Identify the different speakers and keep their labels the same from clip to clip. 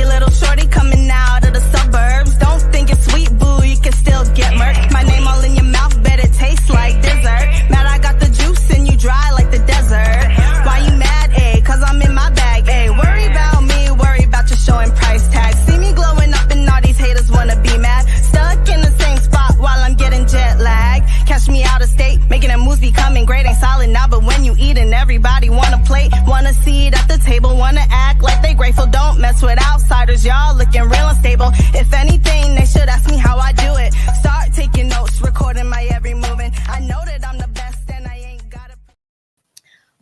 Speaker 1: little shorty coming out of the suburbs. Don't think it's sweet, boo, you can still get murked. My name all in your mouth, bet it tastes like dessert. Mad I got the juice and you dry like the desert. Why you mad, ayy? Cause I'm in my bag, ayy. Worry about me, worry about you showing price tags. See me glowing up and all these haters wanna be mad. Stuck in the same spot while I'm getting jet lag. Catch me out of state, making them moves becoming great. Ain't solid now, but when you eatin', everybody wanna plate. Wanna see it at the table, wanna act like they grateful. Don't mess with outsiders, y'all looking real unstable. If anything, they should ask me how I do it. Start taking notes, recording my every movement. I know that I'm the best and I ain't gotta.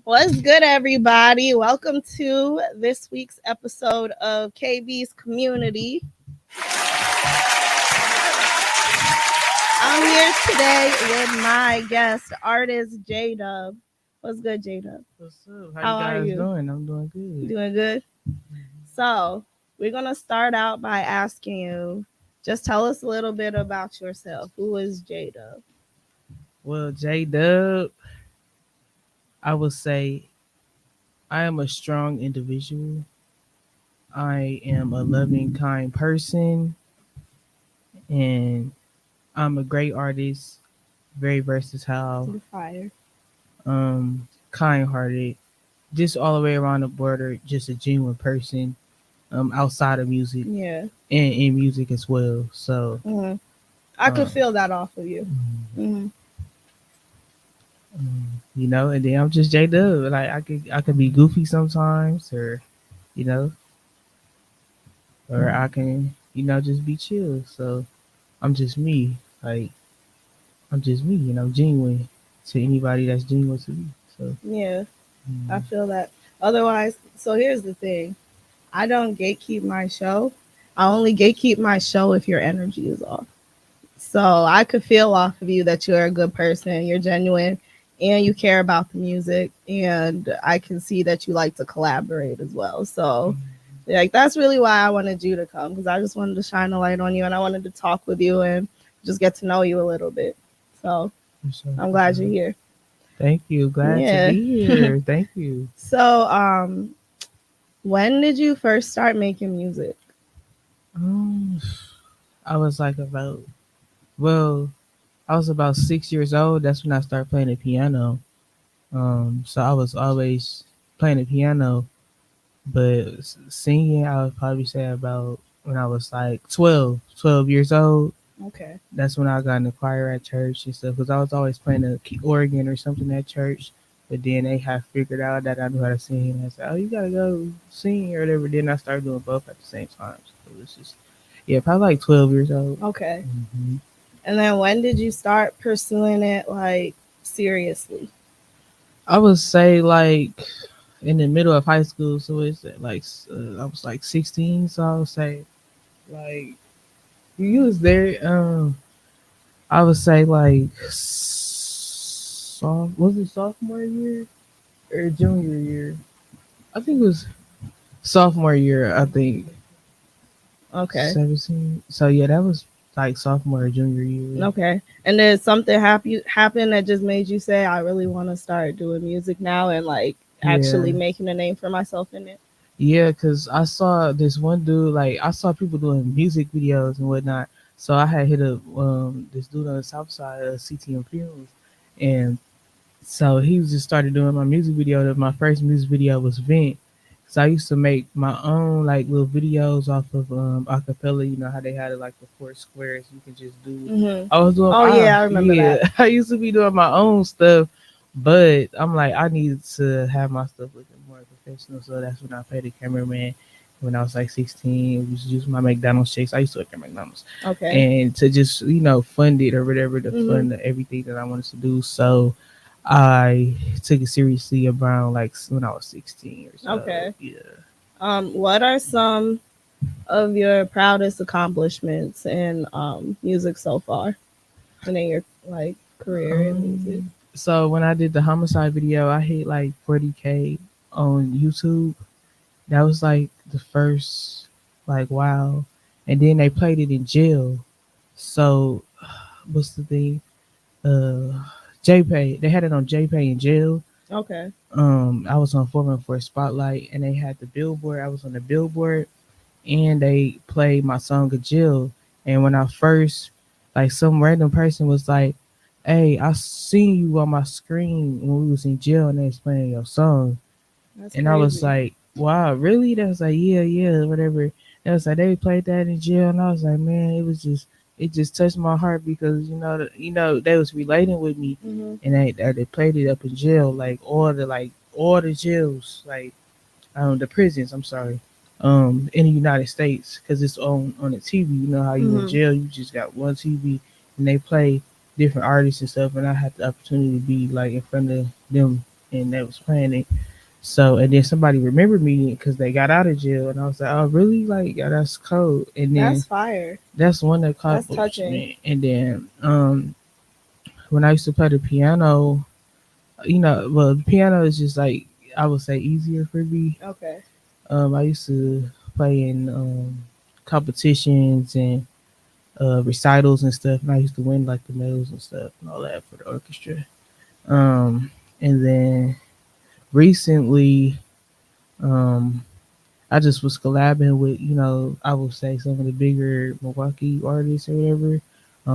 Speaker 2: What's good, everybody? Welcome to this week's episode of KBs KommUnity. I'm here today with my guest artist, Ja-Dubb. What's good, Ja-Dubb?
Speaker 3: What's up?
Speaker 2: How
Speaker 3: you
Speaker 2: are
Speaker 3: guys
Speaker 2: you?
Speaker 3: doing? I'm doing good.
Speaker 2: Doing good? So, we're going to start out by asking you, just tell us a little bit about yourself. Who is Ja-Dubb?
Speaker 3: Well, Ja-Dubb, I would say I am a strong individual. I am a loving, kind person. And I'm a great artist, very versatile,
Speaker 2: Fire.
Speaker 3: kind-hearted, just all the way around the border, just a genuine person outside of music.
Speaker 2: Yeah.
Speaker 3: And in music as well. So
Speaker 2: I could feel that off of you.
Speaker 3: You know, and then I'm just Ja-Dubb. Like I could be goofy sometimes, or you know, or I can, you know, just be chill. So I'm just me. Like I'm just me, and I'm genuine to anybody that's genuine to me. So
Speaker 2: yeah, I feel that. Otherwise, so here's the thing. I don't gatekeep my show. I only gatekeep my show if your energy is off. So I could feel off of you that you're a good person, you're genuine, and you care about the music. And I can see that you like to collaborate as well. So like that's really why I wanted you to come, because I just wanted to shine a light on you and I wanted to talk with you and just get to know you a little bit. So I'm glad you're here.
Speaker 3: Thank you. Glad to be here. Thank you.
Speaker 2: So when did you first start making music?
Speaker 3: I was like I was about 6 years old. That's when I started playing the piano. So I was always playing the piano, but singing, I would probably say about when I was like 12 years old.
Speaker 2: Okay.
Speaker 3: That's when I got in the choir at church and stuff, because I was always playing the organ or something at church. But then they had figured out that I knew how to sing, and I said, "Oh, you gotta go sing or whatever." Then I started doing both at the same time. So it was just, probably like 12 years old.
Speaker 2: Okay. And then when did you start pursuing it like seriously?
Speaker 3: I would say like in the middle of high school. So it's like I was like 16. So I would say like you was there. I would say like was it sophomore year or junior year? I think it was sophomore year. I think.
Speaker 2: Okay.
Speaker 3: 17. So yeah, that was like sophomore or junior year.
Speaker 2: Okay. And then something happened that just made you say, I really want to start doing music now and like actually making a name for myself in it?
Speaker 3: Yeah, because I saw this one dude, like I saw people doing music videos and whatnot. So I had hit up this dude on the south side of CTM Films. And so he just started doing my music video. My first music video was Vent. So I used to make my own like little videos off of acapella. You know how they had it like the 4 squares you can just do. I was doing.
Speaker 2: I remember that.
Speaker 3: I used to be doing my own stuff, but I'm like I needed to have my stuff looking more professional. So that's when I paid a cameraman. When I was like 16, it was just my McDonald's checks. I used to work at McDonald's.
Speaker 2: Okay.
Speaker 3: And to just fund it or whatever, to fund everything that I wanted to do. So I took it seriously around like when I was 16 or so.
Speaker 2: Okay.
Speaker 3: Yeah.
Speaker 2: What are some of your proudest accomplishments in music so far, and in your like career in music?
Speaker 3: So when I did the Homicide video, I hit like 40K on YouTube. That was like the first like wow. And then they played it in jail. So what's the thing? JPay. They had it on JPay in jail.
Speaker 2: Okay.
Speaker 3: I was on 414 Spotlight, and they had the billboard. I was on the billboard, and they played my song of Jill. And when I first, like, some random person was like, "Hey, I seen you on my screen when we was in jail and they was playing your song."
Speaker 2: That's
Speaker 3: And I was
Speaker 2: crazy.
Speaker 3: like, "Wow, really?" They was like, "Yeah, yeah, whatever." They was like, "They played that in jail," and I was like, "Man, it just touched my heart because they was relating with me,
Speaker 2: Hmm.
Speaker 3: and they played it up in jail, like all the jails, like the prisons. I'm sorry, in the United States, because it's on the TV. You know how you in
Speaker 2: Hmm.
Speaker 3: jail, you just got one TV, and they play different artists and stuff. And I had the opportunity to be like in front of them, and they was playing it. So and then somebody remembered me because they got out of jail, and I was like, "Oh, really? Like, yeah, that's cool." And then
Speaker 2: That's fire.
Speaker 3: that's one
Speaker 2: That's touching.
Speaker 3: accomplishment. And then when I used to play the piano, well, the piano is just like, I would say, easier for me.
Speaker 2: Okay.
Speaker 3: I used to play in competitions and recitals and stuff, and I used to win like the medals and stuff and all that for the orchestra. Um, and then recently, um, I just was collabing with, I would say some of the bigger Milwaukee artists or whatever,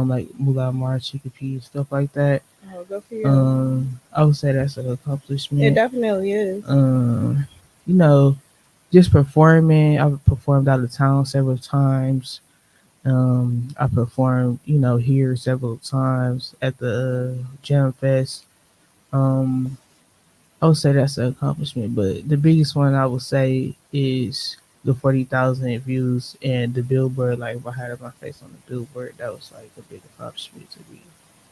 Speaker 3: like Mulan Mars, Chica P, stuff like that.
Speaker 2: Oh, good for you.
Speaker 3: I would say that's an
Speaker 2: It
Speaker 3: accomplishment.
Speaker 2: definitely is.
Speaker 3: Um, you know, just performing. I've performed out of town several times. I performed, here several times at the Jam Fest. Um, I would say that's an accomplishment, but the biggest one I would say is the 40,000 views and the Billboard. Like, if I had my face on the Billboard, that was like a big accomplishment to me.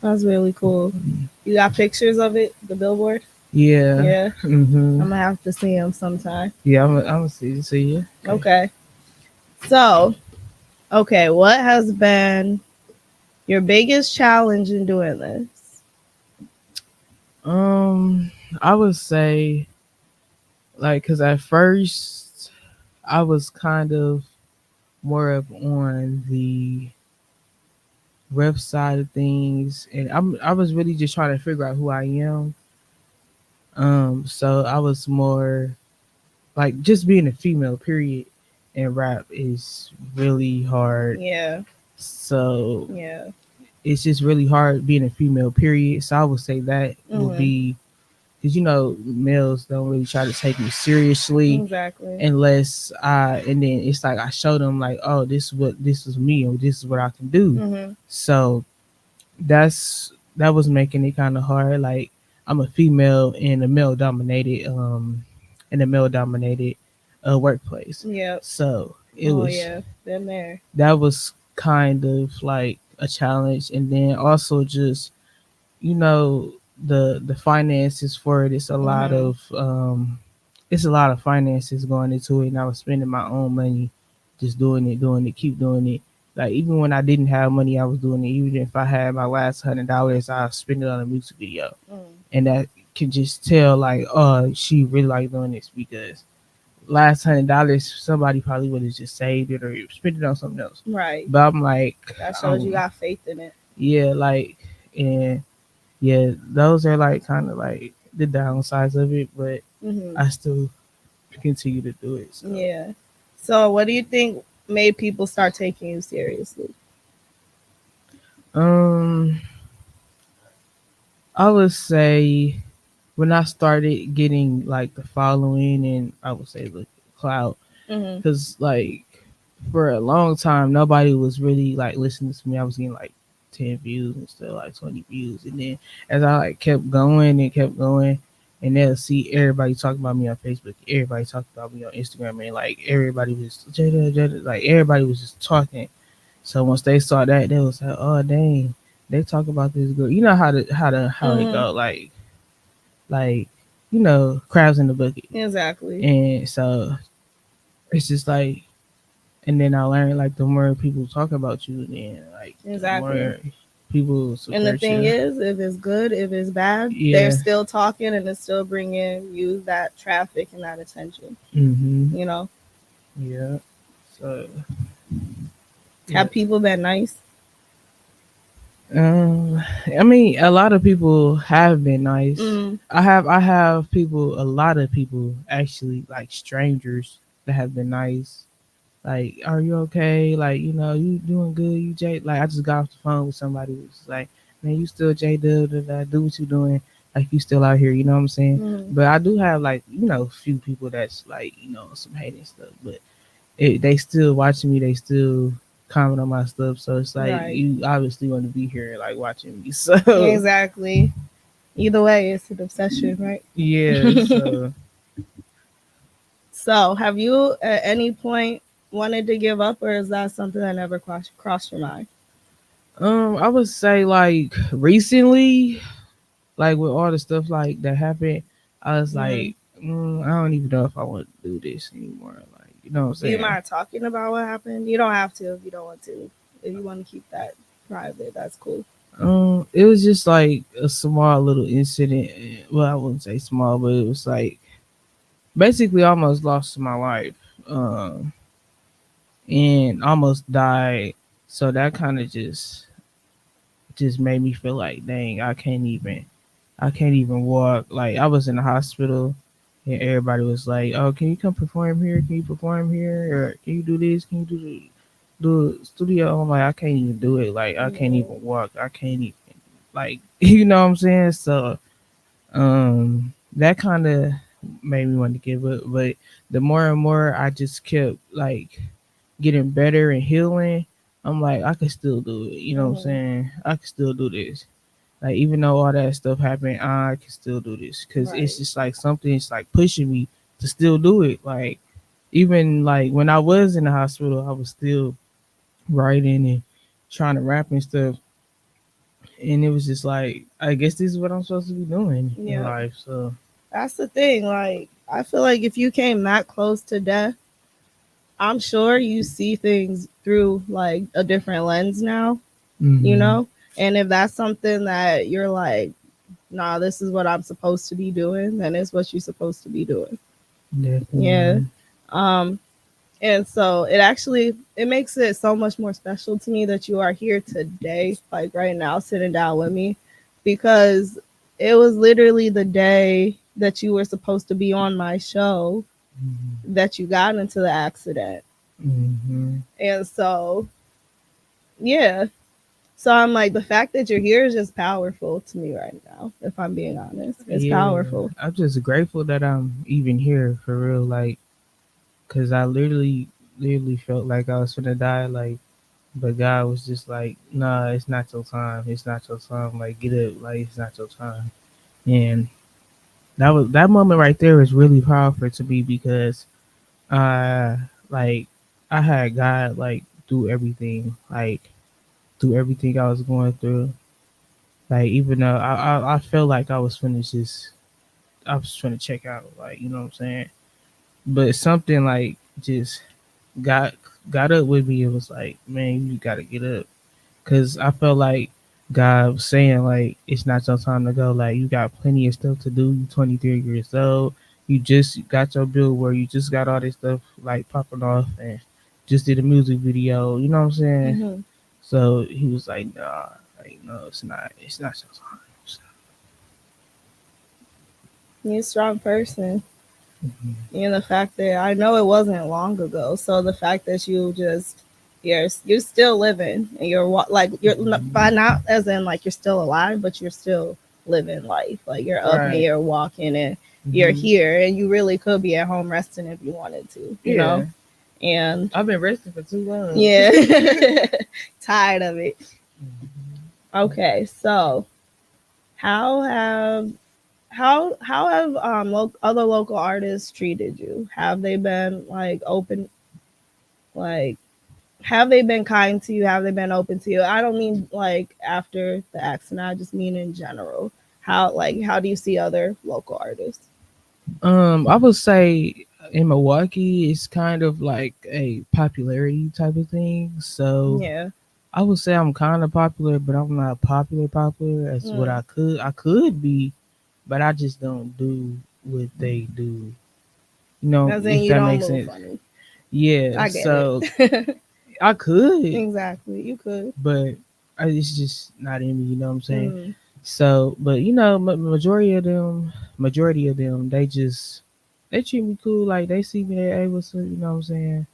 Speaker 2: That's really cool. You got pictures of it, the billboard?
Speaker 3: Yeah.
Speaker 2: Yeah.
Speaker 3: Mhm.
Speaker 2: I'm gonna have to see them sometime.
Speaker 3: Yeah, I'm gonna see you. Okay.
Speaker 2: Okay. So, okay, what has been your biggest challenge in doing this?
Speaker 3: Um, I would say, like, cause at first I was kind of more of on the rough side of things, and I was really just trying to figure out who I am. So I was more like, just being a female, period, and rap is really hard.
Speaker 2: Yeah.
Speaker 3: So
Speaker 2: Yeah.
Speaker 3: it's just really hard being a female, period. So I would say that would
Speaker 2: Mhm.
Speaker 3: be, because males don't really try to take me seriously
Speaker 2: Exactly.
Speaker 3: unless and then it's like I show them like, oh, this is me, or this is what I can do.
Speaker 2: Mhm.
Speaker 3: So that was making it kind of hard. Like, I'm a female in a male dominated workplace.
Speaker 2: Yep.
Speaker 3: So
Speaker 2: Oh yeah. Been there.
Speaker 3: that was kind of like a challenge. And then also just, you know the finances for it.
Speaker 2: Mhm.
Speaker 3: It's a lot of finances going into it, and I was spending my own money, just doing it, keep doing it. Like, even when I didn't have money, I was doing it. Even if I had my last $100, I'll spend it on a music video.
Speaker 2: Mm.
Speaker 3: And that can just tell, like, oh, she really like doing this, because last $100 somebody probably would have just saved it or spent it on something else.
Speaker 2: Right.
Speaker 3: But I'm like,
Speaker 2: That shows you got faith in it.
Speaker 3: yeah, like, and yeah, those are like kind of like the downsides of it, but
Speaker 2: Mhm.
Speaker 3: I still continue to do it. So.
Speaker 2: Yeah. So, what do you think made people start taking you seriously?
Speaker 3: Um, I would say when I started getting like the following, and I would say the clout,
Speaker 2: Mhm.
Speaker 3: because like for a long time nobody was really like listening to me. I was getting like 10 views and still like 20 views, and then as I like kept going and kept going, and they'll see everybody talking about me on Facebook, everybody talking about me on Instagram, and like everybody was Jada, Jada, like everybody was just talking. So once they saw that, they was like, "Oh dang, they talk about this girl." You know how it
Speaker 2: Mhm.
Speaker 3: go, like crabs in the bucket.
Speaker 2: Exactly.
Speaker 3: And so it's just like, and then I learned like the more people talk about you, then like the
Speaker 2: Exactly.
Speaker 3: more people
Speaker 2: And the
Speaker 3: support
Speaker 2: thing
Speaker 3: you.
Speaker 2: is, if it's good, if it's bad, they're
Speaker 3: Yeah.
Speaker 2: still talking and it's still bringing you that traffic and that attention.
Speaker 3: Mhm.
Speaker 2: You know,
Speaker 3: Yeah. So yeah.
Speaker 2: have people been nice?
Speaker 3: Um, I mean, a lot of people have been nice.
Speaker 2: Mm.
Speaker 3: I have a lot of people actually, like strangers, that have been nice. like, are you okay? Like, you doing good? You J? Like, I just got off the phone with somebody who was like, man, you still Ja-Dubb? Do what you doing? Like, you still out here? You know what I'm saying?
Speaker 2: Mm,
Speaker 3: But I do have like, a few people that's like, some hating stuff, but they still watching me. They still comment on my stuff. So it's like
Speaker 2: right.
Speaker 3: you obviously want to be here, like watching me. So
Speaker 2: Exactly. Either way, it's an obsession, right?
Speaker 3: yeah. So
Speaker 2: So, have you at any point wanted to give up, or is that something that never crossed your mind?
Speaker 3: I would say like recently, like with all the stuff like that happened, I was
Speaker 2: Hmm.
Speaker 3: like, I don't even know if I want to do this anymore. Like, you know what I'm
Speaker 2: Do you
Speaker 3: saying?
Speaker 2: mind talking about what happened? You don't have to if you don't want to. If you want to keep that private, that's cool.
Speaker 3: It was just like a small little incident. Well, I wouldn't say small, but it was like basically almost lost my life. Um, and almost died. So that kind of just made me feel like, dang, I can't even walk. Like I was in the hospital, and everybody was like, "Oh, can you come perform here? Can you perform here? Or can you do this? Can you do studio?" I'm like, I can't even do it. Like I can't
Speaker 2: Yeah.
Speaker 3: even walk. I can't even like you know what I'm saying. So that kind of made me want to give up. But the more and more I just kept like getting better and healing, I'm like, I can still do it. You know what I'm
Speaker 2: Hmm.
Speaker 3: saying? I can still do this. Like even though all that stuff happened, I can still do this because it's
Speaker 2: Right.
Speaker 3: just like something's like pushing me to still do it. Like even like when I was in the hospital, I was still writing and trying to rap and stuff, and it was just like I guess this is what I'm supposed to be doing in
Speaker 2: Yeah.
Speaker 3: life. So
Speaker 2: That's the thing. Like, I feel like if you came that close to death, I'm sure you see things through like a different lens now, you
Speaker 3: hmm
Speaker 2: know? And if that's something that you're like, nah, this is what I'm supposed to be doing, then it's what you're supposed to be doing. Yeah.
Speaker 3: definitely.
Speaker 2: Um, and so it makes it so much more special to me that you are here today, like right now, sitting down with me, because it was literally the day that you were supposed to be on my show that you got into the accident.
Speaker 3: hmm
Speaker 2: And so, yeah. So I'm like, the fact that you're here is just powerful to me right now, if I'm being honest. It's
Speaker 3: Yeah,
Speaker 2: powerful.
Speaker 3: I'm just grateful that I'm even here for real. Like, cause I literally felt like I was gonna die. Like, but God was just like, nah, it's not your time. It's not your time. Like, get up. Like, it's not your time. And that moment right there was really powerful to me because like I had God like through everything I was going through. Like even though I felt like I was trying to check out, like you know what I'm saying. But something like just got got up with me. It was like, man, you gotta get up, cause I felt like God was saying like it's not your time to go. Like you got plenty of stuff to do. You 23 years old. You just got your bill where you just got all this stuff like popping off and just did a music video. You know what I'm saying?
Speaker 2: Hmm.
Speaker 3: So he was like, nah, like no, it's not. It's not your time. So,
Speaker 2: You're a strong person.
Speaker 3: mhm.
Speaker 2: And the fact that I know it wasn't long ago, so the fact that you're still living and like you're by not as in like you're still alive, but you're still living life. Like you're up and
Speaker 3: Right.
Speaker 2: you're walking and you're
Speaker 3: hmm
Speaker 2: here, and you really could be at home resting if you wanted to, you
Speaker 3: Yeah.
Speaker 2: know. And
Speaker 3: I've been resting for too long.
Speaker 2: yeah, tired of it.
Speaker 3: Mhm.
Speaker 2: Okay, so how have how have other local artists treated you? Have they been like open, like have they been kind to you? Have they been open to you? I don't mean like after the accident. I just mean in general. How do you see other local artists?
Speaker 3: I would say in Milwaukee, it's kind of like a popularity type of thing. So
Speaker 2: Yeah.
Speaker 3: I would say I'm kind of popular, but I'm not popular as what
Speaker 2: Mm.
Speaker 3: I could be, but I just don't do what they do. You know,
Speaker 2: As in
Speaker 3: if
Speaker 2: you
Speaker 3: that
Speaker 2: don't
Speaker 3: makes
Speaker 2: move
Speaker 3: sense.
Speaker 2: funny.
Speaker 3: Yeah.
Speaker 2: I get
Speaker 3: So
Speaker 2: it.
Speaker 3: I could,
Speaker 2: Exactly. You could.
Speaker 3: but it's just not in me. You know what I'm saying?
Speaker 2: Mm.
Speaker 3: So, but majority of them, they treat me cool. Like they see me, they able to, you know what I'm saying.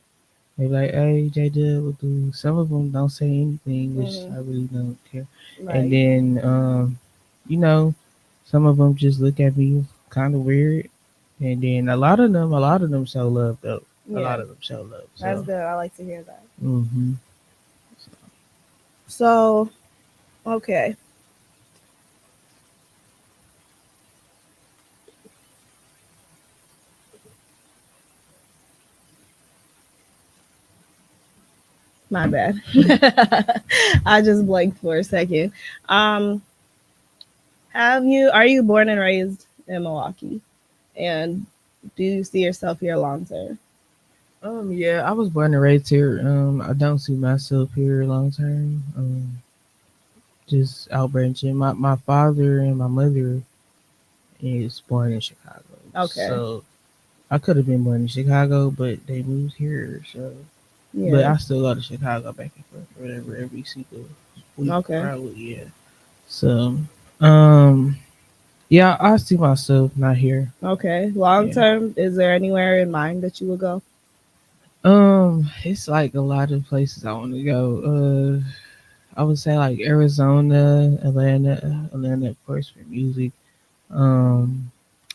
Speaker 3: They like, hey, Ja-Dubb will do. Some of them don't say anything, which
Speaker 2: Hmm.
Speaker 3: I really don't care. And
Speaker 2: Right.
Speaker 3: then, you know, some of them just look at me kind of weird. And then a lot of them show love though. A
Speaker 2: Yeah,
Speaker 3: lot of them show love.
Speaker 2: that's
Speaker 3: So,
Speaker 2: good. I like to hear that.
Speaker 3: hmm
Speaker 2: So, okay, my bad. I just blanked for a second. Um, are you born and raised in Milwaukee? And do you see yourself here long term?
Speaker 3: yeah, I was born and raised here. I don't see myself here long term. Just out branching. My father and my mother is born in Chicago,
Speaker 2: Okay.
Speaker 3: so I could have been born in Chicago, but they moved here. So, but
Speaker 2: Yeah.
Speaker 3: I still go to Chicago back and forth, or whatever, every single week,
Speaker 2: Okay.
Speaker 3: probably. Yeah. So, um, yeah, I see myself not here.
Speaker 2: Okay. Long
Speaker 3: Yeah.
Speaker 2: term, is there anywhere in mind that you would go?
Speaker 3: It's like a lot of places I want to go. I would say like Arizona, Atlanta, of course, for music. Um,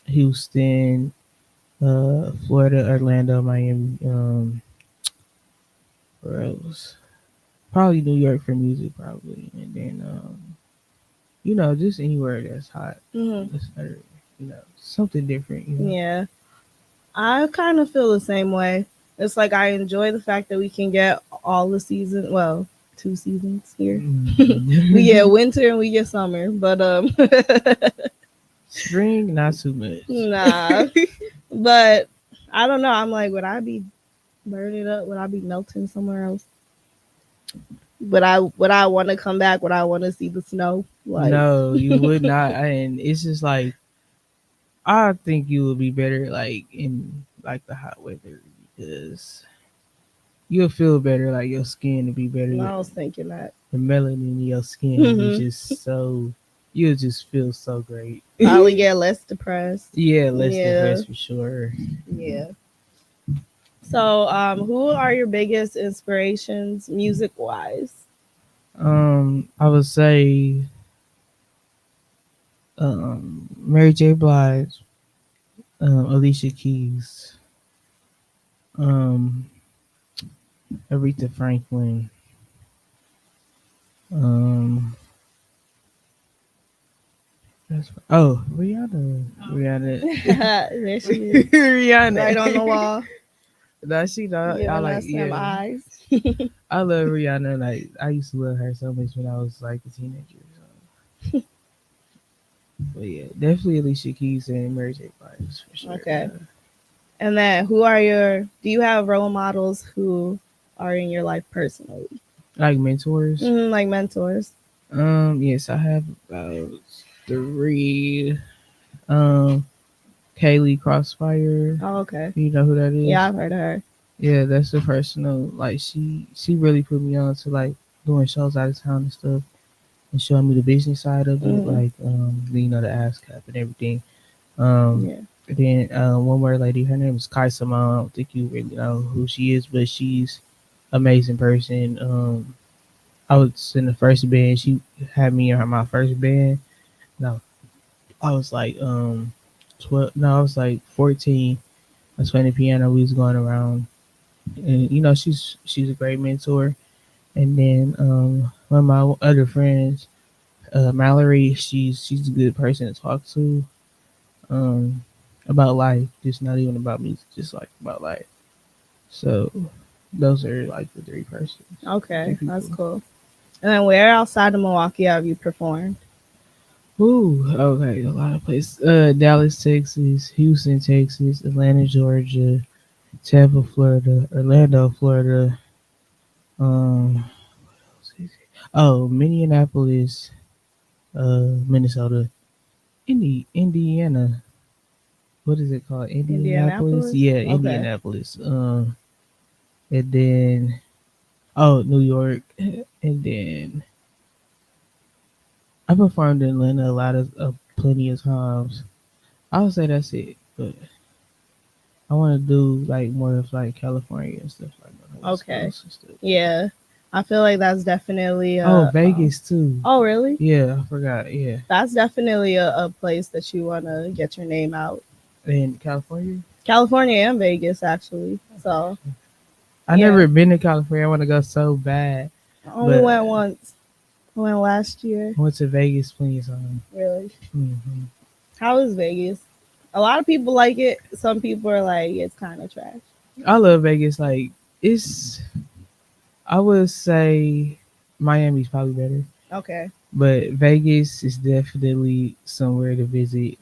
Speaker 3: Houston, Florida, Orlando, Miami. Where else? Probably New York for music, probably, and then just anywhere that's hot,
Speaker 2: Hmm.
Speaker 3: that's better, something different.
Speaker 2: Yeah. I kind of feel the same way. It's like I enjoy the fact that we can get all the season, well, 2 seasons here. We get
Speaker 3: Mhm.
Speaker 2: winter and we get summer, but
Speaker 3: Spring, not too much.
Speaker 2: nah. But I don't know. I'm like, would I be burning up? Would I be melting somewhere else? Would I want to come back? Would I want to see the snow? Like,
Speaker 3: No, you would not, and it's just like I think you would be better like in like the hot weather because you'll feel better, like your skin will be better.
Speaker 2: I was thinking that.
Speaker 3: The melanin in your skin will be
Speaker 2: Hmm.
Speaker 3: just so you'll just feel so great.
Speaker 2: Probably get less depressed.
Speaker 3: Yeah, less
Speaker 2: Yeah,
Speaker 3: depressed for sure.
Speaker 2: yeah. So, who are your biggest inspirations music wise?
Speaker 3: I would say Mary J. Blige, Alicia Keys, um, Aretha Franklin, um, Rihanna,
Speaker 2: There she is, right on the
Speaker 3: Rihanna.
Speaker 2: wall,
Speaker 3: Nah, she not. I
Speaker 2: giving
Speaker 3: like
Speaker 2: us them
Speaker 3: yeah.
Speaker 2: eyes.
Speaker 3: I love Rihanna. Like I used to love her so much when I was like a teenager. So. But yeah, definitely Alicia Keys and Mary J. Blige for sure.
Speaker 2: Okay. And then, do you have role models who are in your life personally?
Speaker 3: Like mentors.
Speaker 2: Like mentors.
Speaker 3: Yes, I have about three. Um, Kaylee Crossfire.
Speaker 2: Oh, okay.
Speaker 3: You know who that
Speaker 2: Yeah,
Speaker 3: is?
Speaker 2: I've heard of her.
Speaker 3: Yeah, that's the personal. Like she really put me on to like doing shows out of town and stuff, and showing me the business side of it,
Speaker 2: Hmm.
Speaker 3: like the ASCAP and everything. Um,
Speaker 2: Yeah.
Speaker 3: then one more lady, her name is Kaisa Mom. I don't think you really know who she is, but she's amazing person. I was in the first band. She had me in my first band. No, I was like 12. No, I was like 14. I was playing the piano. We was going around, and she's a great mentor. And then one of my other friends, Mallory, she's a good person to talk to um, about life, just not even about music, just like about life. So those are like the three
Speaker 2: Okay, that's
Speaker 3: people.
Speaker 2: cool. And then, where outside of Milwaukee have you performed?
Speaker 3: Ooh, okay, a lot of places. Dallas, Texas, Houston, Texas, Atlanta, Georgia, Tampa, Florida, Orlando, Florida. Um, oh, Minneapolis, Minnesota, Indiana. What is it called? Indianapolis.
Speaker 2: Indianapolis?
Speaker 3: Yeah,
Speaker 2: Okay.
Speaker 3: Indianapolis. And then New York, and then I performed in Atlanta a lot of plenty of times. I would say that's it, but I want to do like more of like California and stuff like that. West
Speaker 2: Okay.
Speaker 3: Coast and stuff.
Speaker 2: Yeah. I feel like that's definitely
Speaker 3: Oh, Vegas too.
Speaker 2: oh really?
Speaker 3: Yeah, I forgot. Yeah,
Speaker 2: That's definitely a place that you want to get your name out.
Speaker 3: in California.
Speaker 2: California and Vegas, actually. So,
Speaker 3: I
Speaker 2: yeah.
Speaker 3: never been to California. I want to go so bad,
Speaker 2: I only
Speaker 3: but
Speaker 2: went once. I went last year.
Speaker 3: I went to Vegas plenty of times.
Speaker 2: Really.
Speaker 3: Hmm.
Speaker 2: How is Vegas? A lot of people like it. Some people are like, it's kind of trash.
Speaker 3: I love Vegas. Like it's, I would say Miami's probably better,
Speaker 2: Okay.
Speaker 3: but Vegas is definitely somewhere to visit.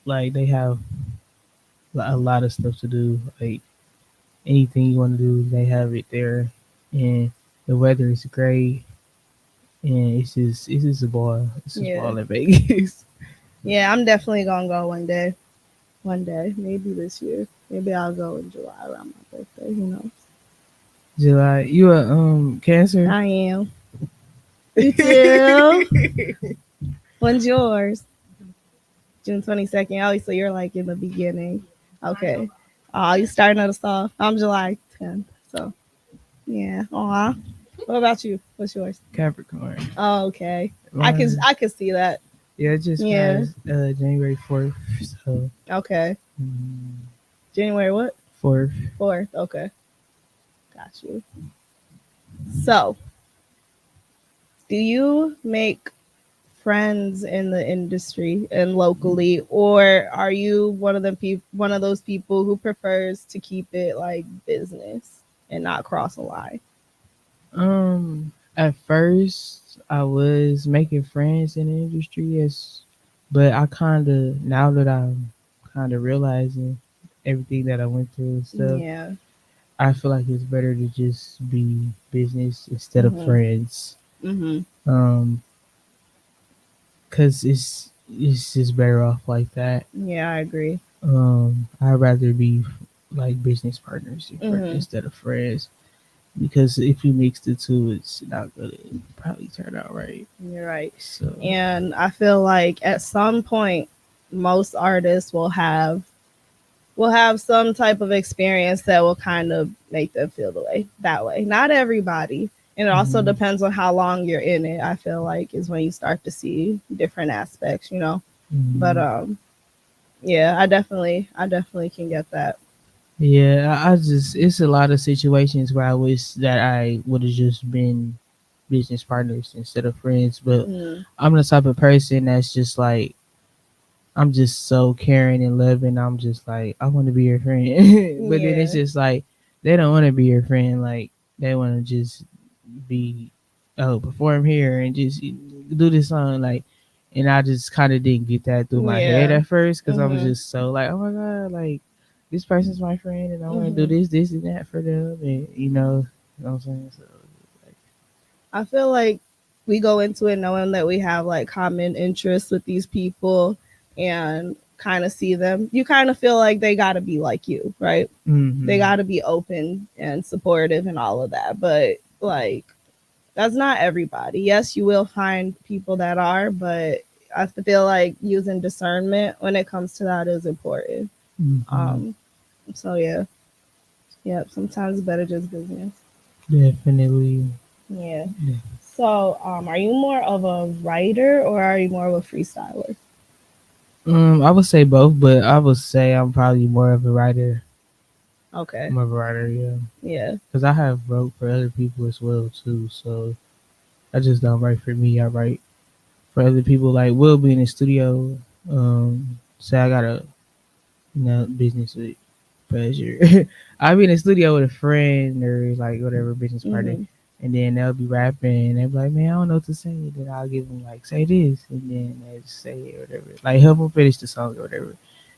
Speaker 3: Like they have a lot of stuff to do. Like anything you want to do, they have it there, and the weather is great, and it's just a ball. It's just a
Speaker 2: Yeah.
Speaker 3: ball in Vegas.
Speaker 2: Yeah, I'm definitely going to go one day. One day. Maybe this year. Maybe I'll go in July around my birthday. Who knows?
Speaker 3: July, you a Cancer?
Speaker 2: I am. You too. When's yours? June 22nd. Oh, so you're like in the beginning. Okay. Oh, you starting us off. I'm July 10th. So, yeah. Aw. What about you? What's yours?
Speaker 3: Capricorn.
Speaker 2: Oh, okay.
Speaker 3: Mine,
Speaker 2: I can see that.
Speaker 3: yeah, it just
Speaker 2: Yeah.
Speaker 3: passed January 4th. So
Speaker 2: Okay.
Speaker 3: mm,
Speaker 2: January what?
Speaker 3: 4th.
Speaker 2: 4th. Okay. Got you. So, do you make friends in the industry and locally, or are you one of those people who prefers to keep it like business and not cross a line?
Speaker 3: At first, I was making friends in the industry, yes, but I kind of now that I'm kind of realizing everything that I went through and stuff,
Speaker 2: Yeah.
Speaker 3: I feel like it's better to just be business instead of
Speaker 2: Mhm.
Speaker 3: friends.
Speaker 2: Mhm.
Speaker 3: Um, cause it's just better off like that.
Speaker 2: Yeah, I agree.
Speaker 3: I'd rather be like business partners
Speaker 2: Mhm.
Speaker 3: instead of friends because if you mix the two, it's not gonna probably turn out right.
Speaker 2: You're right.
Speaker 3: So,
Speaker 2: And I feel like at some point most artists will have some type of experience that will kind of make them feel the way that way. Not everybody. And it also
Speaker 3: mhm,
Speaker 2: depends on how long you're in it. I feel like is when you start to see different aspects, you know. But
Speaker 3: mhm.
Speaker 2: yeah, I definitely can get that.
Speaker 3: Yeah, I just it's a lot of situations where I wish that I would have just been business partners instead of friends. But
Speaker 2: Mm,
Speaker 3: I'm the type of person that's just like I'm just so caring and loving. I'm just like I want to be your friend, but then it's
Speaker 2: yeah.
Speaker 3: just like they don't want to be your friend. Like they want to just be perform here and just do this song like. And I just kind of didn't get that through my head
Speaker 2: Yeah.
Speaker 3: at first because I was
Speaker 2: Mhm.
Speaker 3: just so like, oh my god, like this person's my friend and I want to do
Speaker 2: Mhm.
Speaker 3: this, and that for them, and you know what I'm saying. So like,
Speaker 2: I feel like we go into it knowing that we have like common interests with these people and kind of see them. You kind of feel like they got to be like you, right? They
Speaker 3: mm-hmm,
Speaker 2: got to be open and supportive and all of that. But like, that's not everybody. Yes, you will find people that are, but I feel like using discernment when it comes to that is important.
Speaker 3: mm-hmm,
Speaker 2: Um, so yeah, yeah. Sometimes it's better just business.
Speaker 3: definitely.
Speaker 2: Yeah. So, are you more of a writer or are you more of a freestyler?
Speaker 3: I would say both, but I would say I'm probably more of a writer.
Speaker 2: Okay.
Speaker 3: I'm a writer, yeah,
Speaker 2: Yeah.
Speaker 3: because I have wrote for other people as well too. So I just don't write for me. I write for other people. Like we'll be in the studio. Say I got a business with pleasure. I'll be in the studio with a friend or like whatever business partner,
Speaker 2: Mm-hmm.
Speaker 3: and then they'll be rapping and they'll be like, "Man, I don't know what to say." Then I'll give them like, "Say this," and then they just say it or whatever. Like help them finish the song or whatever,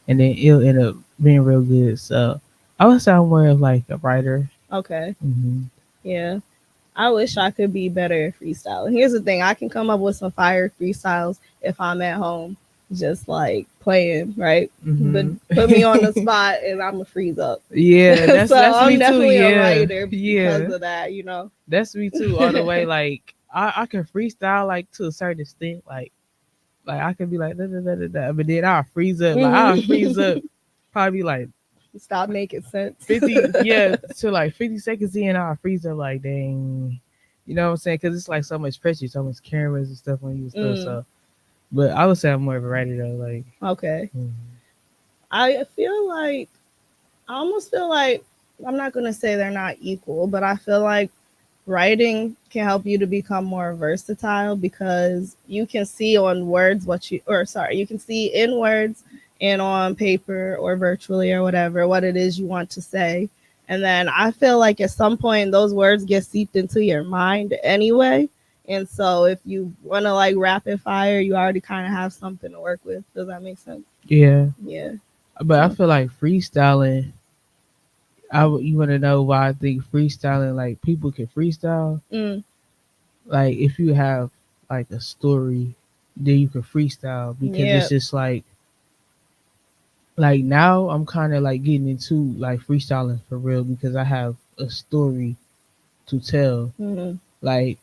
Speaker 3: and then it'll end up being real good. So I would say I'm more of like a writer.
Speaker 2: Okay.
Speaker 3: Hmm.
Speaker 2: Yeah. I wish I could be better at freestyling. Here's the thing, I can come up with some fire freestyles if I'm at home, just like playing, right? But
Speaker 3: Hmm.
Speaker 2: put me on the spot and I'm a freeze up.
Speaker 3: Yeah, that's
Speaker 2: So
Speaker 3: that's
Speaker 2: I'm
Speaker 3: me too.
Speaker 2: definitely a
Speaker 3: Yeah,
Speaker 2: writer because
Speaker 3: yeah,
Speaker 2: of that, you know.
Speaker 3: that's me too. All the way, like I can freestyle like to a certain extent, like I could be like da, da, da, da, da, but then I'll freeze up. Like I'll freeze
Speaker 2: Mhm.
Speaker 3: up, probably like
Speaker 2: Stop making sense.
Speaker 3: 50, yeah, to like 50 seconds in, I'll freeze up like, dang. You know what I'm saying? Because it's like so much pressure, so much cameras and stuff on you and stuff.
Speaker 2: Mm,
Speaker 3: So, but I would say I'm more of a writer though. Like,
Speaker 2: okay.
Speaker 3: mhm.
Speaker 2: I feel like I almost feel like I'm not gonna say they're not equal, but I feel like writing can help you to become more versatile because you can see on words what you or sorry, you can see in words and on paper or virtually or whatever what it is you want to say. And then I feel like at some point those words get seeped into your mind anyway. And so if you want to like rapid fire, you already kind of have something to work with. Does that make sense?
Speaker 3: Yeah.
Speaker 2: Yeah.
Speaker 3: But I
Speaker 2: So,
Speaker 3: feel like freestyling. You want to know why I think freestyling, like people can freestyle.
Speaker 2: mm,
Speaker 3: Like if you have like a story, then you can freestyle because
Speaker 2: yeah.
Speaker 3: it's just like now I'm kind of like getting into like freestyling for real because I have a story to tell.
Speaker 2: Mm-hmm.
Speaker 3: Like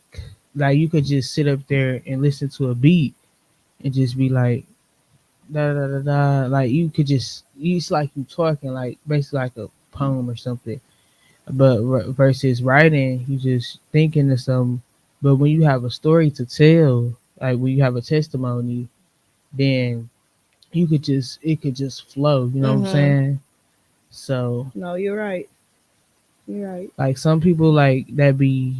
Speaker 3: like you could just sit up there and listen to a beat and just be like da da da da. Like you could just it's like you talking like basically like a poem or something. But versus writing, you just thinking of something. But when you have a story to tell, like when you have a testimony, then you could just it could just flow. You know what I'm
Speaker 2: Mm-hmm.
Speaker 3: saying? So
Speaker 2: No, you're right. You're right.
Speaker 3: like some people like that be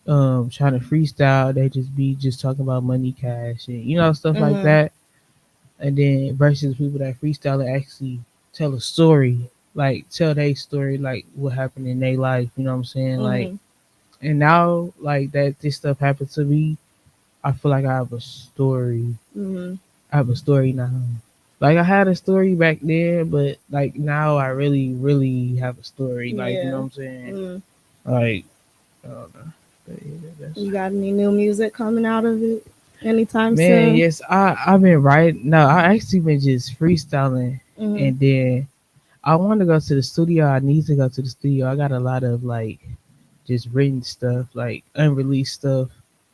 Speaker 3: trying to freestyle, they just be just talking about money, cash, and stuff like
Speaker 2: Mm-hmm.
Speaker 3: that. And then versus people that freestyle and actually tell a story, like tell their story, like what happened in their life. You know what I'm saying? Like
Speaker 2: Mm-hmm.
Speaker 3: and now like that this stuff happened to me, I feel like I have a story.
Speaker 2: Mm-hmm.
Speaker 3: I have a story now. Like I had a story back then, but like now I really, really have a story. Like you know
Speaker 2: Yeah.
Speaker 3: what I'm saying?
Speaker 2: Mm.
Speaker 3: Like I don't know. But yeah, that's
Speaker 2: You got any new music coming out of it anytime
Speaker 3: man.
Speaker 2: soon?
Speaker 3: Yes, I've been writing. No, I actually been just freestyling,
Speaker 2: Mm-hmm.
Speaker 3: and then I want to go to the studio. I need to go to the studio. I got a lot of like just written stuff, like unreleased stuff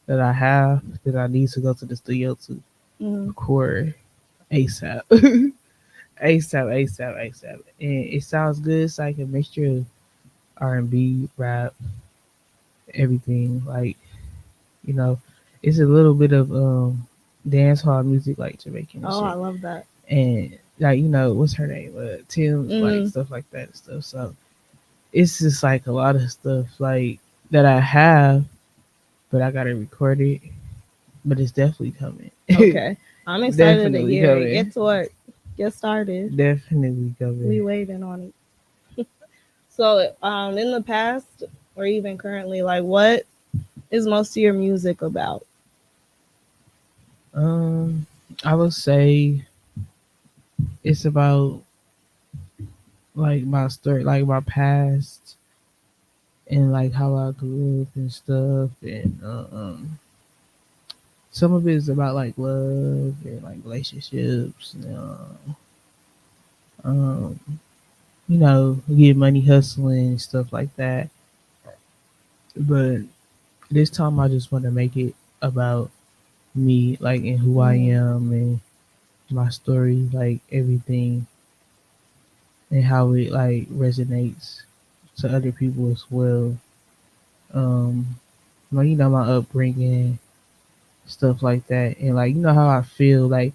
Speaker 3: that I have that I need to go to the studio to
Speaker 2: Mm-hmm.
Speaker 3: record ASAP. ASAP, ASAP, ASAP. And it sounds good. It's like a mixture of R&B, rap, everything. Like, you know, it's a little bit of dance hall music, like Jamaican and
Speaker 2: Oh, I
Speaker 3: shit.
Speaker 2: love that.
Speaker 3: And like, what's her name? Tim's, like
Speaker 2: Mm-hmm.
Speaker 3: stuff like that and stuff. So it's just like a lot of stuff like that I have, but I gotta record it. But it's definitely coming.
Speaker 2: Okay. I'm excited to
Speaker 3: Definitely
Speaker 2: hear it. Get
Speaker 3: coming.
Speaker 2: to work. Get started.
Speaker 3: Definitely
Speaker 2: We
Speaker 3: coming.
Speaker 2: waiting on it. So, in the past or even currently, like, what is most of your music about?
Speaker 3: Um, I would say it's about like my story, like my past, and like how I grew up and stuff, and some of it is about like love and like relationships, and, um, get money hustling and stuff like that. But this time, I just want to make it about me, like and who I
Speaker 2: Mm-hmm.
Speaker 3: am and my story, like everything and how it like resonates to other people as well. Um, like my upbringing, stuff like that, and like how I feel. Like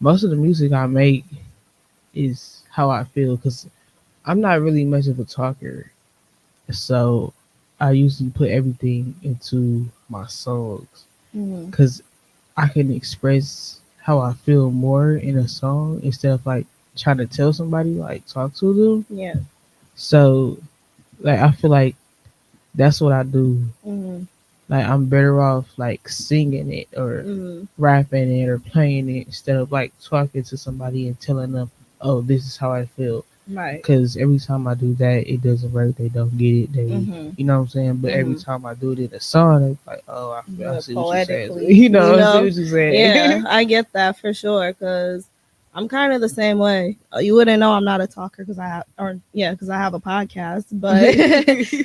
Speaker 3: most of the music I make is how I feel because I'm not really much of a talker, so I usually put everything into my songs
Speaker 2: Mm-hmm.
Speaker 3: because I can express how I feel more in a song instead of like trying to tell somebody like talk to them.
Speaker 2: Yeah.
Speaker 3: So like I feel like that's what I do.
Speaker 2: Mm-hmm.
Speaker 3: Like I'm better off like singing it or
Speaker 2: Mm-hmm.
Speaker 3: rapping it or playing it instead of like talking to somebody and telling them, "Oh, this is how I feel."
Speaker 2: Right.
Speaker 3: Because every time I do that, it doesn't work. They don't get it. They,
Speaker 2: Mm-hmm.
Speaker 3: you know what I'm saying. But every
Speaker 2: Mm-hmm.
Speaker 3: time I do it in a song, it's like, "Oh, I
Speaker 2: The
Speaker 3: see what you're saying."
Speaker 2: poetically,
Speaker 3: I see what you're
Speaker 2: yeah,
Speaker 3: saying.
Speaker 2: I get that for sure because I'm kind of the same way. You wouldn't know I'm not a talker because because I have a podcast. But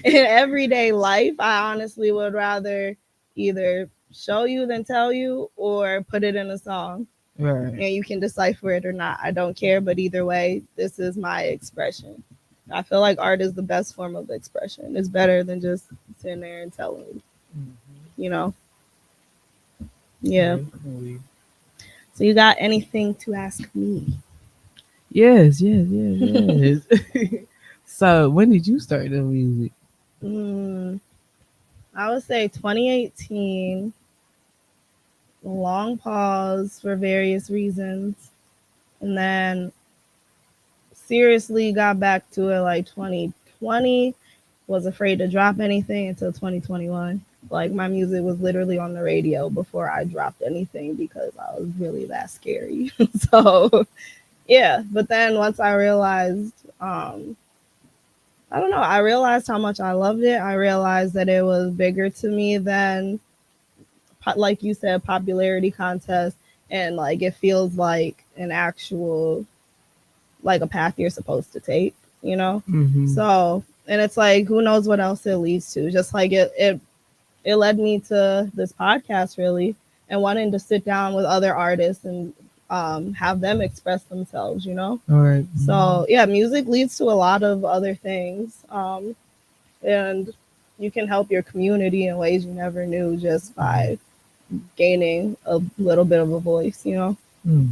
Speaker 2: in everyday life, I honestly would rather either show you than tell you or put it in a song,
Speaker 3: Right.
Speaker 2: and you can decipher it or not. I don't care, but either way, this is my expression. I feel like art is the best form of expression. It's better than just sitting there and telling,
Speaker 3: Mhm.
Speaker 2: you know. Yeah.
Speaker 3: Definitely.
Speaker 2: So you got anything to ask me?
Speaker 3: Yes, yes, yes, yes. So when did you start the music?
Speaker 2: mm, I would say 2018. Long pause for various reasons, and then seriously got back to it like 2020. Was afraid to drop anything until 2021. Like my music was literally on the radio before I dropped anything because I was really that scary. So yeah, but then once I realized, I don't know, I realized how much I loved it. I realized that it was bigger to me than, like you said, popularity contest, and like it feels like an actual, like a path you're supposed to take, you know?
Speaker 3: Mm-hmm.
Speaker 2: So, and it's like, who knows what else it leads to? Just like it led me to this podcast really, and wanting to sit down with other artists and have them express themselves, you know?
Speaker 3: All right.
Speaker 2: So yeah, music leads to a lot of other things. And you can help your community in ways you never knew just by gaining a little bit of a voice, you know?
Speaker 3: Mm,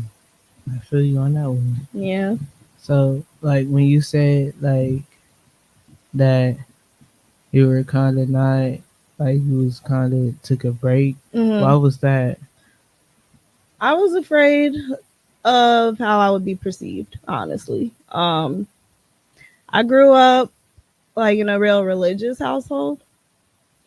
Speaker 3: I feel you on that one.
Speaker 2: Yeah.
Speaker 3: So, like when you said like that, you were kind of not like you was kind of took a break.
Speaker 2: Hmm.
Speaker 3: Why was that?
Speaker 2: I was afraid of how I would be perceived, honestly. I grew up like in a real religious household.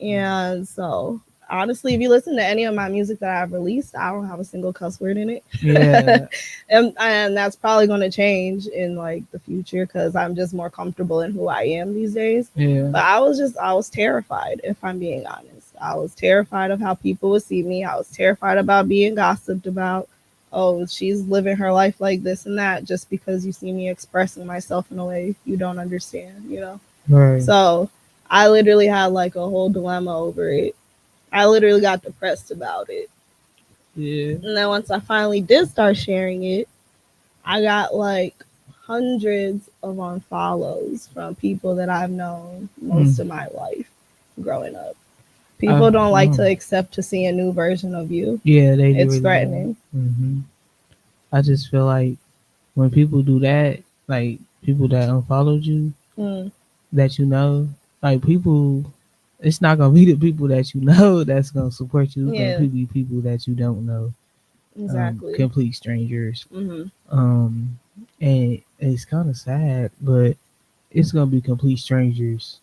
Speaker 2: And so, honestly, if you listen to any of my music that I've released, I don't have a single cuss word in it.
Speaker 3: Yeah,
Speaker 2: And that's probably going to change in like the future because I'm just more comfortable in who I am these days.
Speaker 3: yeah.
Speaker 2: But I was terrified, if I'm being honest. I was terrified of how people would see me. I was terrified about being gossiped about. Oh, she's living her life like this and that just because you see me expressing myself in a way you don't understand, you know?
Speaker 3: Right.
Speaker 2: So I literally had like a whole dilemma over it. I literally got depressed about it.
Speaker 3: Yeah.
Speaker 2: And then once I finally did start sharing it, I got like hundreds of unfollows from people that I've known most
Speaker 3: Mm.
Speaker 2: of my life growing up.
Speaker 3: Uh,
Speaker 2: People don't like
Speaker 3: mm.
Speaker 2: to accept to see a new version of you.
Speaker 3: Yeah, they do
Speaker 2: It's
Speaker 3: really don't.
Speaker 2: threatening.
Speaker 3: I just feel like when people do that, like people that unfollowed you,
Speaker 2: Mm,
Speaker 3: that you know, like people, it's not gonna be the people that you know that's gonna support you. It's gonna
Speaker 2: yeah,
Speaker 3: be people that you don't know,
Speaker 2: exactly.
Speaker 3: complete strangers.
Speaker 2: Hmm.
Speaker 3: Um, and it's kind of sad, but it's gonna be complete strangers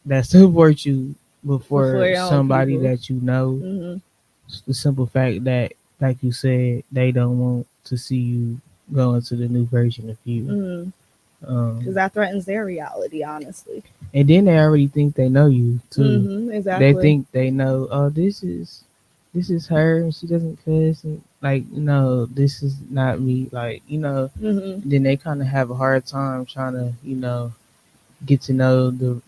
Speaker 3: that support you
Speaker 2: Before
Speaker 3: before
Speaker 2: your own
Speaker 3: somebody
Speaker 2: people.
Speaker 3: that you know.
Speaker 2: Hmm.
Speaker 3: The simple fact that, like you said, they don't want to see you go into the new version of you.
Speaker 2: Hmm. Because
Speaker 3: Um,
Speaker 2: that threatens their reality, honestly.
Speaker 3: and then they already think they know you too.
Speaker 2: Hmm.
Speaker 3: They
Speaker 2: Exactly.
Speaker 3: think they know. Oh, this is her, and she doesn't cuss. And like, no, this is not me. Like,
Speaker 2: Hmm.
Speaker 3: then they kind of have a hard time trying to, get to know the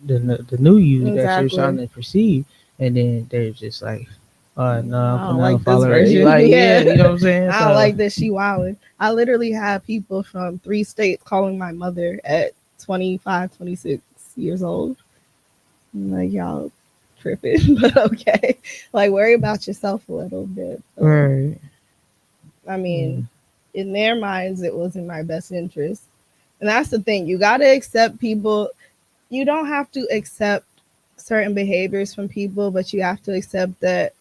Speaker 3: new you that you're trying
Speaker 2: Exactly.
Speaker 3: to perceive, and then they're just like, oh no, I'm
Speaker 2: I don't
Speaker 3: gonna
Speaker 2: like this
Speaker 3: unfollow her.
Speaker 2: version.
Speaker 3: Like, yeah,
Speaker 2: Yeah.
Speaker 3: you know what I'm saying?
Speaker 2: I don't
Speaker 3: So,
Speaker 2: like this. She wilding. I literally had people from 3 states calling my mother at 25, 26 years old. I'm like, y'all tripping, but okay. Like, worry about yourself a little bit.
Speaker 3: right,
Speaker 2: I
Speaker 3: yeah,
Speaker 2: mean, in their minds, it was in my best interest. And that's the thing. You got to accept people. You don't have to accept certain behaviors from people, but you have to accept that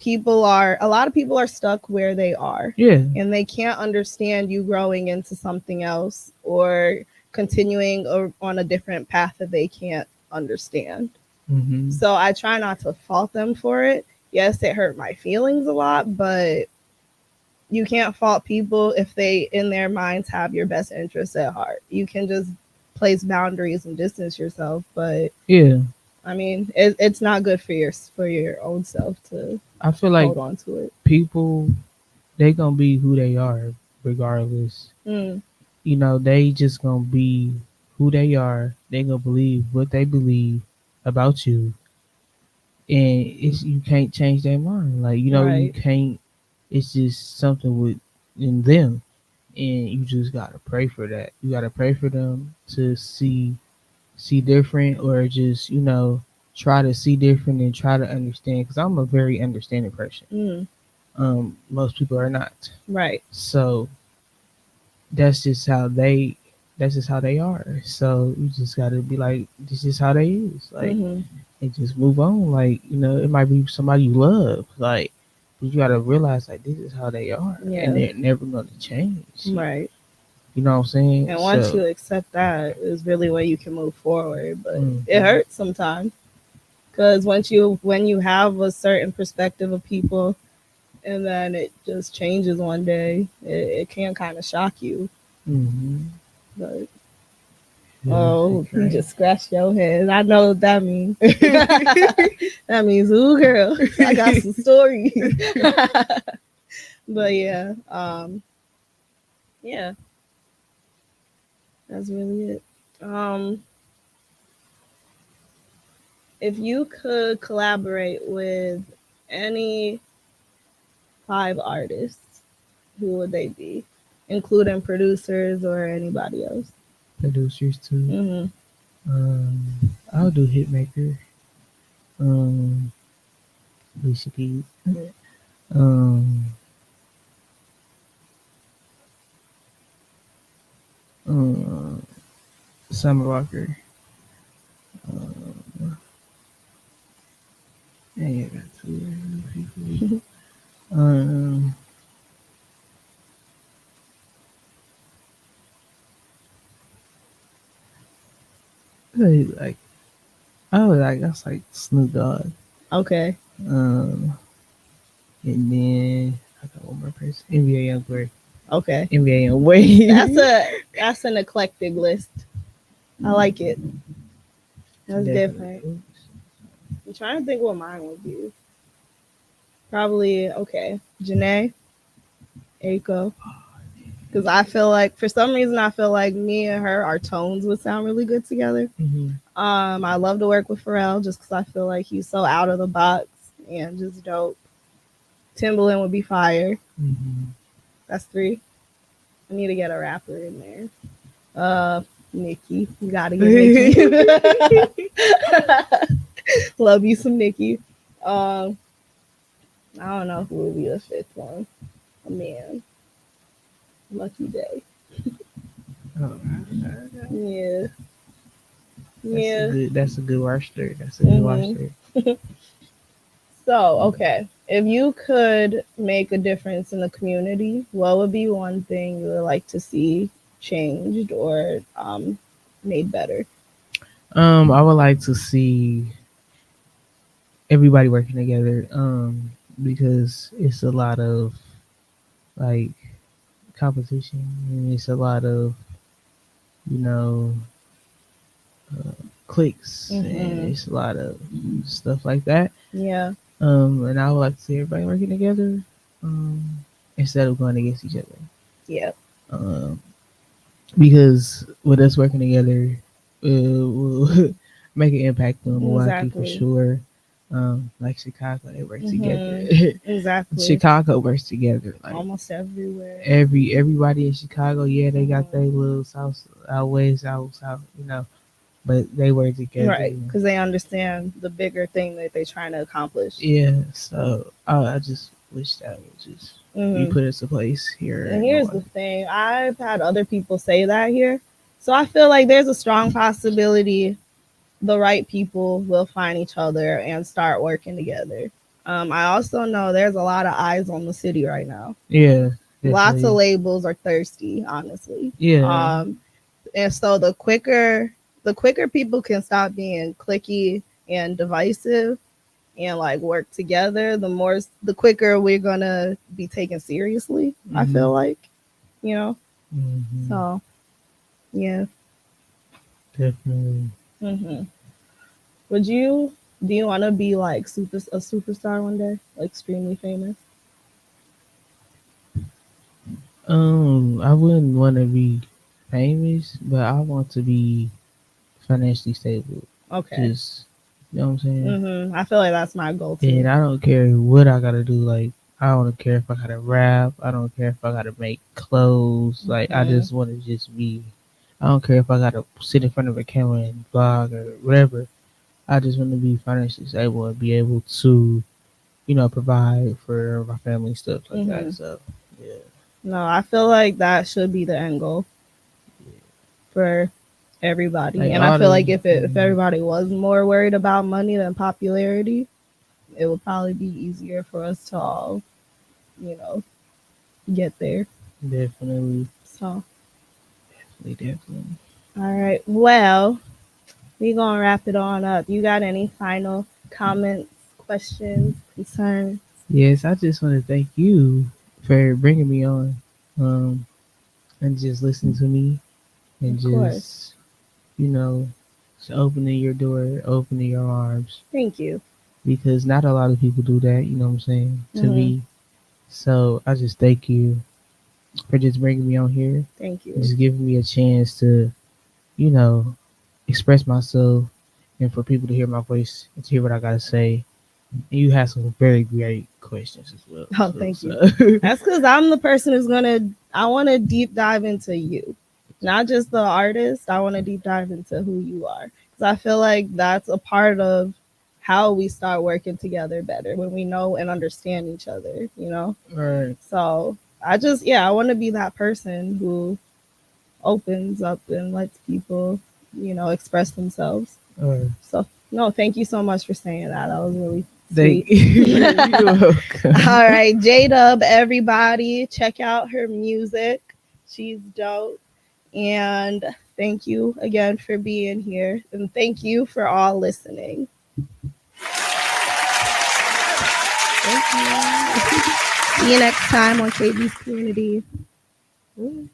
Speaker 2: a lot of people are stuck where they are,
Speaker 3: yeah,
Speaker 2: and they can't understand you growing into something else or continuing on a different path that they can't understand.
Speaker 3: hmm,
Speaker 2: So I try not to fault them for it. Yes, it hurt my feelings a lot, but you can't fault people if they in their minds have your best interests at heart. You can just place boundaries and distance yourself, but
Speaker 3: yeah.
Speaker 2: I mean, it's not good for your own self to
Speaker 3: I feel like
Speaker 2: hold on to it.
Speaker 3: people, they gonna be who they are regardless.
Speaker 2: Mm,
Speaker 3: They just gonna be who they are. They gonna believe what they believe about you, and it's you can't change their mind. Like, you
Speaker 2: right.
Speaker 3: can't. It's just something with in them. and you just gotta pray for that. You gotta pray for them to see different, or just try to see different and try to understand. Because I'm a very understanding person.
Speaker 2: Mm,
Speaker 3: Most people are not.
Speaker 2: right.
Speaker 3: So that's just how they that's just how they are. So you just gotta be like, this is how they is. Like,
Speaker 2: Hmm.
Speaker 3: and just move on. Like, it might be somebody you love. Like, but you gotta realize, like, this is how they are, and
Speaker 2: Yeah.
Speaker 3: they're never gonna change.
Speaker 2: Right.
Speaker 3: You know what I'm saying?
Speaker 2: And once
Speaker 3: So,
Speaker 2: you accept that, is really when you can move forward. But
Speaker 3: mhm.
Speaker 2: it hurts sometimes because when you have a certain perspective of people, and then it just changes one day, it can kind of shock you.
Speaker 3: Mhm.
Speaker 2: But
Speaker 3: Yeah,
Speaker 2: oh,
Speaker 3: it's
Speaker 2: you
Speaker 3: right.
Speaker 2: just scratched your head. I know what that means. That means, ooh, girl, I got some stories. But yeah, yeah, that's really it. Um, if you could collaborate with any 5 artists, who would they be, including producers or anybody else?
Speaker 3: Producers too.
Speaker 2: Hmm.
Speaker 3: I'll do Hitmaker. Um, Alicia Keys. Um, um, Summer Walker. Yeah, I got two people. Um, like I was like, that's like Snoop Dogg.
Speaker 2: Okay,
Speaker 3: Um, and then I got one more person. NBA Youngboy.
Speaker 2: okay.
Speaker 3: NBA Youngboy.
Speaker 2: That's an eclectic list. I like it. That's different.
Speaker 3: Definitely.
Speaker 2: I'm trying to think what mine would be. Probably okay. Janae, Aiko. Because I feel like for some reason I feel like me and her, our tones would sound really good together.
Speaker 3: Mm-hmm.
Speaker 2: I love to work with Pharrell just because I feel like he's so out of the box and just dope. Timbaland would be fire.
Speaker 3: Mm-hmm.
Speaker 2: That's 3. I need to get a rapper in there. Nicki. You gotta get Nicki. Love you some Nicki. Um, I don't know who would be the 5th one. A man. Lucky Day.
Speaker 3: Oh,
Speaker 2: Yeah. Yeah.
Speaker 3: that's a good roster. That's a good
Speaker 2: Hmm.
Speaker 3: roster.
Speaker 2: So, okay. If you could make a difference in the community, what would be one thing you would like to see changed or made better?
Speaker 3: I would like to see everybody working together. Because it's a lot of like competition, and it's a lot of you know clicks, and
Speaker 2: Hmm.
Speaker 3: it's a lot of stuff like that.
Speaker 2: Yeah.
Speaker 3: And I would like to see everybody working together, um, instead of going against each other.
Speaker 2: Yeah.
Speaker 3: Um, because with us working together, will make an impact on Milwaukee for
Speaker 2: Exactly.
Speaker 3: sure. Like Chicago, they work
Speaker 2: Hmm.
Speaker 3: together.
Speaker 2: Exactly.
Speaker 3: Chicago works together. Like
Speaker 2: Almost everywhere.
Speaker 3: everybody in Chicago, yeah, they got their
Speaker 2: Mhm.
Speaker 3: little south, out west, out south, but they work together.
Speaker 2: Right. Because they understand the bigger thing that they're trying to accomplish.
Speaker 3: Yeah, so I just wish that would just be
Speaker 2: Hmm.
Speaker 3: put into place here
Speaker 2: And
Speaker 3: in
Speaker 2: here's the
Speaker 3: Milwaukee.
Speaker 2: thing, I've had other people say that here. So I feel like there's a strong possibility the right people will find each other and start working together. I also know there's a lot of eyes on the city right now.
Speaker 3: Yeah,
Speaker 2: Lots of
Speaker 3: definitely.
Speaker 2: labels are thirsty, honestly.
Speaker 3: Yeah.
Speaker 2: And so the quicker people can stop being clicky and divisive and like work together, the quicker we're gonna be taken seriously. I
Speaker 3: Hmm.
Speaker 2: feel like, you know.
Speaker 3: Hmm.
Speaker 2: So yeah.
Speaker 3: Definitely.
Speaker 2: Hmm. Would you do you want to be like a superstar one day, like extremely famous?
Speaker 3: I wouldn't want to be famous, but I want to be financially stable.
Speaker 2: Okay.
Speaker 3: Just, you know what I'm saying?
Speaker 2: I feel like that's my goal too.
Speaker 3: And I don't care what I gotta do. Like, I don't care if I gotta rap. I don't care if I gotta make clothes. Like I
Speaker 2: Mhm.
Speaker 3: just want to just be. I don't care if I gotta sit in front of a camera and vlog or whatever. I just want to be financially stable and be able to, provide for my family stuff like that.
Speaker 2: Mhm.
Speaker 3: So yeah,
Speaker 2: No, I feel like that should be the end goal for everybody.
Speaker 3: like
Speaker 2: And I
Speaker 3: all
Speaker 2: feel
Speaker 3: the
Speaker 2: like if everybody was more worried about money than popularity, it would probably be easier for us to all, you know, get there.
Speaker 3: definitely,
Speaker 2: So,
Speaker 3: definitely.
Speaker 2: all right. Well, we gonna wrap it on up. You got any final comments, questions, concerns?
Speaker 3: Yes, I just want to thank you for bringing me on, um, and just listening to me and
Speaker 2: Of course.
Speaker 3: just you know, just opening your door, opening your arms,
Speaker 2: Thank you.
Speaker 3: because not a lot of people do that. You know what I'm saying to
Speaker 2: Hmm.
Speaker 3: me. So I just thank you for just bringing me on here,
Speaker 2: Thank
Speaker 3: and
Speaker 2: you.
Speaker 3: just giving me a chance to, you know, express myself, and for people to hear my voice and to hear what I gotta say. And you have some very great questions as well.
Speaker 2: Oh,
Speaker 3: So,
Speaker 2: thank you.
Speaker 3: so
Speaker 2: That's because I'm the person who's gonna. I want to deep dive into you, not just the artist. I want to deep dive into who you are because I feel like that's a part of how we start working together better when we know and understand each other. You know.
Speaker 3: all right,
Speaker 2: So I want to be that person who opens up and lets people, express themselves.
Speaker 3: all right.
Speaker 2: So no, thank you so much for saying that. That was really
Speaker 3: Thank
Speaker 2: sweet.
Speaker 3: you. You're
Speaker 2: All
Speaker 3: welcome.
Speaker 2: right, Ja-Dubb, everybody, check out her music. She's dope. And thank you again for being here. And thank you for all listening. Thank you. See you next time on KB's Community. Ooh.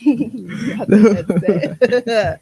Speaker 2: Got the headset.